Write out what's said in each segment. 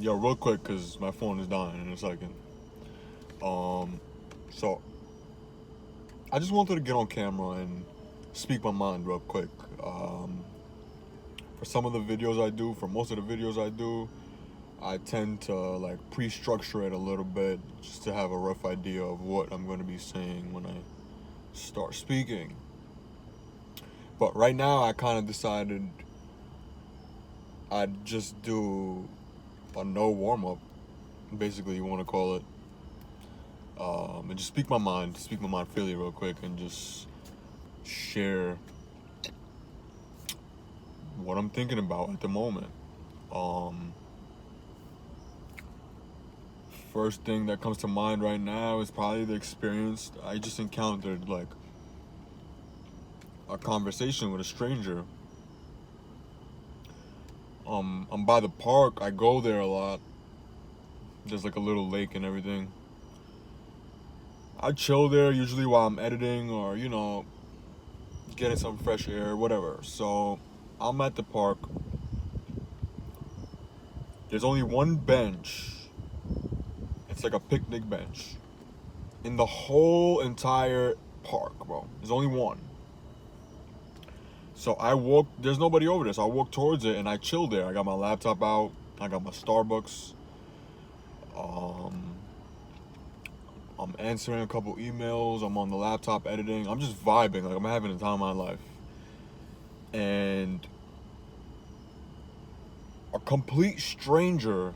Yo, real quick, cause my phone is dying in a second. So I just wanted to get on camera and speak my mind real quick. For some of the videos I do, for most of the videos I do, I tend to like pre-structure it a little bit just to have a rough idea of what I'm going to be saying when I start speaking. But right now, I kind of decided I'd just do a no warm-up, basically, you want to call it. And just speak my mind freely real quick, and just share what I'm thinking about at the moment. Um, First thing that comes to mind right now is probably the experience I just encountered, like a conversation with a stranger. I'm by the park. I go there a lot. There's like a little lake and everything. I chill there usually while I'm editing or, getting some fresh air, whatever. So I'm at the park. There's only one bench. It's like a picnic bench in the whole entire park, bro. There's only one. So I walk, there's nobody over there. So I walk towards it and I chill there. I got my laptop out. I got my Starbucks. I'm answering a couple emails. I'm on the laptop editing. I'm just vibing. Like, I'm having the time of my life. And a complete stranger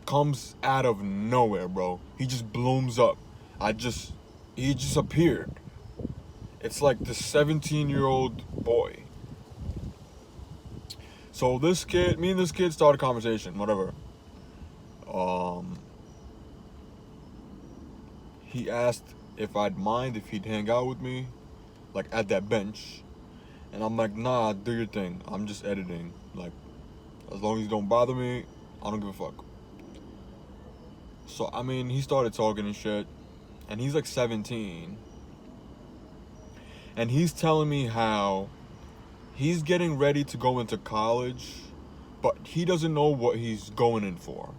comes out of nowhere, bro. He just blooms up. He just appeared. It's like the 17-year-old boy. So me and this kid started a conversation, whatever. He asked if I'd mind if he'd hang out with me, like at that bench. And I'm like, nah, do your thing. I'm just editing. Like, as long as you don't bother me, I don't give a fuck. So, I mean, he started talking and shit. And he's like 17. And he's telling me how he's getting ready to go into college, but he doesn't know what he's going in for.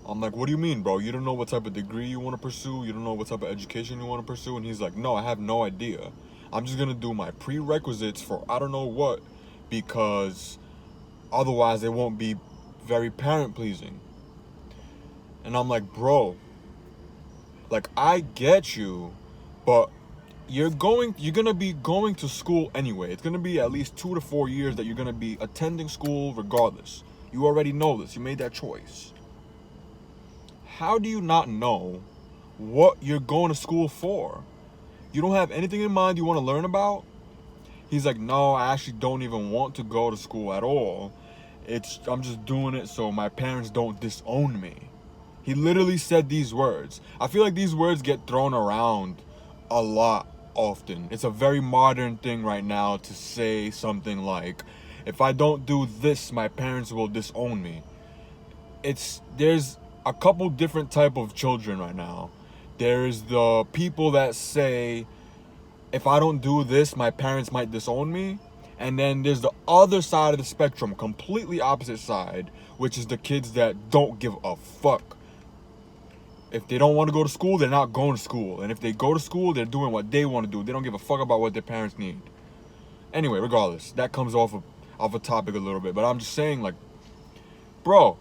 I'm like, what do you mean, bro? You don't know what type of degree you want to pursue? You don't know what type of education you want to pursue? And he's like, no, I have no idea. I'm just going to do my prerequisites for I don't know what, because otherwise it won't be very parent-pleasing. And I'm like, bro, like, I get you, but you're going to be going to school anyway. It's going to be at least 2 to 4 years that you're going to be attending school regardless. You already know this. You made that choice. How do you not know what you're going to school for? You don't have anything in mind you want to learn about? He's like, no, I actually don't even want to go to school at all. I'm just doing it so my parents don't disown me. He literally said these words. I feel like these words get thrown around a lot often. It's a very modern thing right now to say something like, if I don't do this, my parents will disown me. There's a couple different type of children right now. There's the people that say, if I don't do this, my parents might disown me. And then there's the other side of the spectrum, completely opposite side, which is the kids that don't give a fuck. If they don't want to go to school, they're not going to school. And if they go to school, they're doing what they want to do. They don't give a fuck about what their parents need. Anyway, regardless, that comes off a topic a little bit. But I'm just saying, like, bro,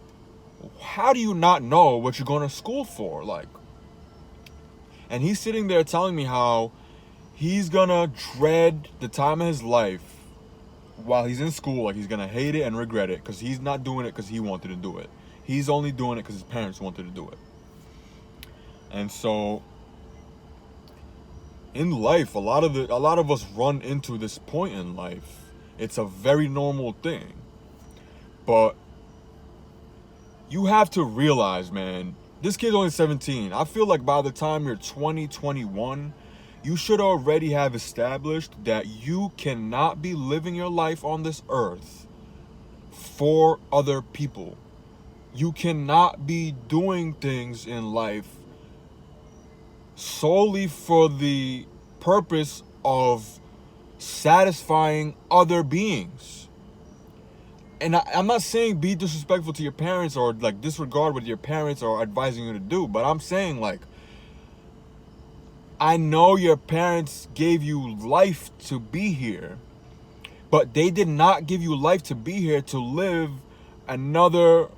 how do you not know what you're going to school for? Like, and he's sitting there telling me how he's gonna dread the time of his life while he's in school. Like, he's gonna hate it and regret it because he's not doing it because he wanted to do it. He's only doing it because his parents wanted to do it. And so, in life, a lot of us run into this point in life. It's a very normal thing, but you have to realize, man, this kid's only 17. I feel like by the time you're 20, 21, you should already have established that you cannot be living your life on this earth for other people. You cannot be doing things in life solely for the purpose of satisfying other beings. And I'm not saying be disrespectful to your parents or like disregard what your parents are advising you to do, but I'm saying like, I know your parents gave you life to be here, but they did not give you life to be here to live another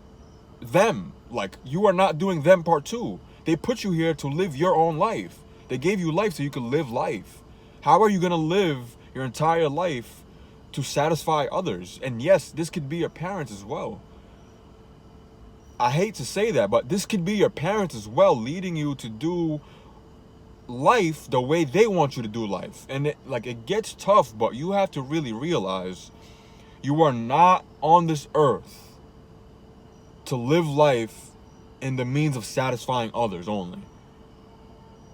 them. Like, you are not doing them part two. They put you here to live your own life. They gave you life so you could live life. How are you going to live your entire life to satisfy others? And yes, this could be your parents as well. I hate to say that, but this could be your parents as well, leading you to do life the way they want you to do life. And it gets tough, but you have to really realize you are not on this earth to live life in the means of satisfying others only.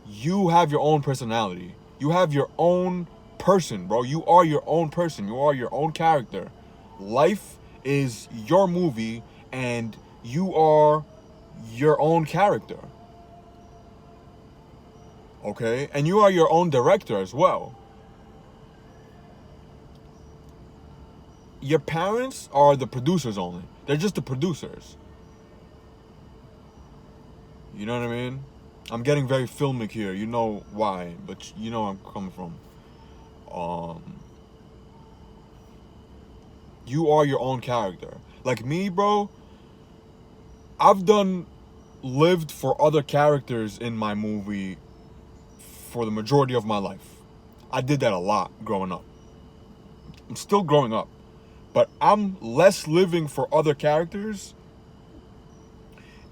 You have your own personality. You have your own person, bro. You are your own person. You are your own character. Life is your movie, and you are your own character. Okay? And you are your own director as well. Your parents are the producers only. They're just the producers. You know what I mean? I'm getting very filmic here. You know why, but you know where I'm coming from. You are your own character. Like me, bro, I've lived for other characters in my movie for the majority of my life. I did that a lot growing up. I'm still growing up, but I'm less living for other characters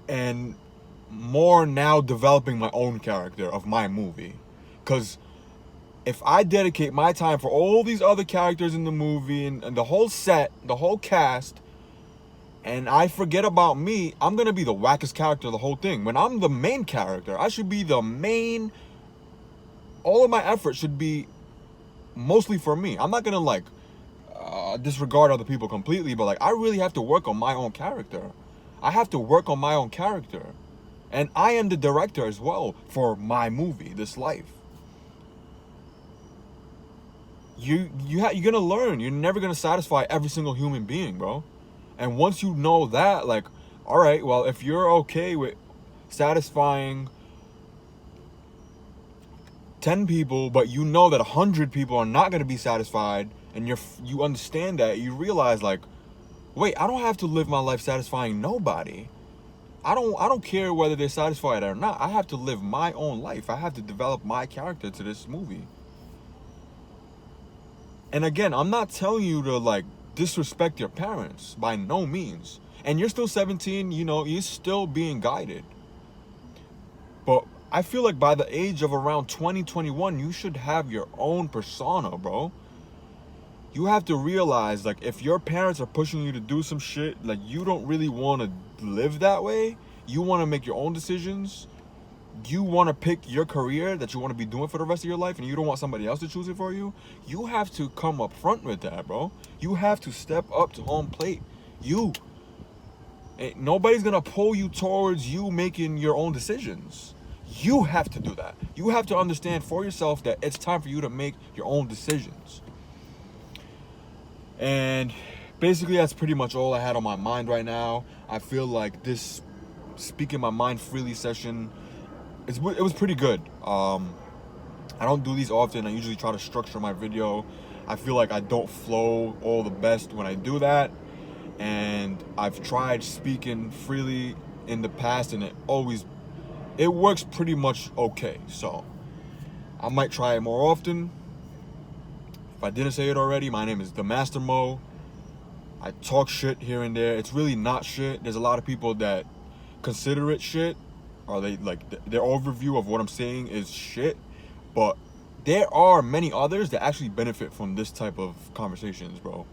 and more now developing my own character of my movie. Because if I dedicate my time for all these other characters in the movie and the whole set, the whole cast, and I forget about me, I'm going to be the wackest character of the whole thing. When I'm the main character, I should be the main. All of my effort should be mostly for me. I'm not going to disregard other people completely, but I really have to work on my own character. I have to work on my own character. And I am the director as well for my movie, this life. You're going to learn. You're never going to satisfy every single human being, bro. And once you know that, all right, well, if you're okay with satisfying 10 people, but you know that 100 people are not going to be satisfied, and you understand that, you realize, wait, I don't have to live my life satisfying nobody. I don't care whether they're satisfied or not. I have to live my own life. I have to develop my character to this movie. And again, I'm not telling you to disrespect your parents by no means. And you're still 17, you're still being guided. But I feel like by the age of around 20, 21, you should have your own persona, bro. You have to realize, if your parents are pushing you to do some shit, you don't really want to live that way. You want to make your own decisions. You want to pick your career that you want to be doing for the rest of your life, and you don't want somebody else to choose it for you. You have to come up front with that, bro. You have to step up to home plate. Nobody's going to pull you towards you making your own decisions. You have to do that. You have to understand for yourself that it's time for you to make your own decisions. And basically, that's pretty much all I had on my mind right now. I feel like this speaking my mind freely session, it was pretty good. I don't do these often. I usually try to structure my video. I feel like I don't flow all the best when I do that. And I've tried speaking freely in the past, and it works pretty much okay. So I might try it more often. If I didn't say it already, my name is The Master Mo. I talk shit here and there. It's really not shit. There's a lot of people that consider it shit, or their overview of what I'm saying is shit. But there are many others that actually benefit from this type of conversations, bro.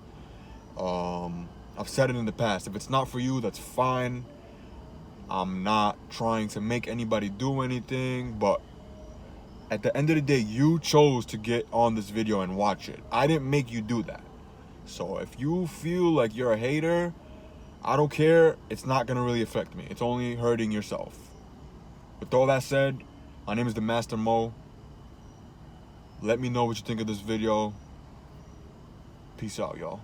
I've said it in the past. If it's not for you, that's fine. I'm not trying to make anybody do anything, but at the end of the day, you chose to get on this video and watch it. I didn't make you do that. So if you feel like you're a hater, I don't care. It's not going to really affect me. It's only hurting yourself. With all that said, my name is The Master Mo. Let me know what you think of this video. Peace out, y'all.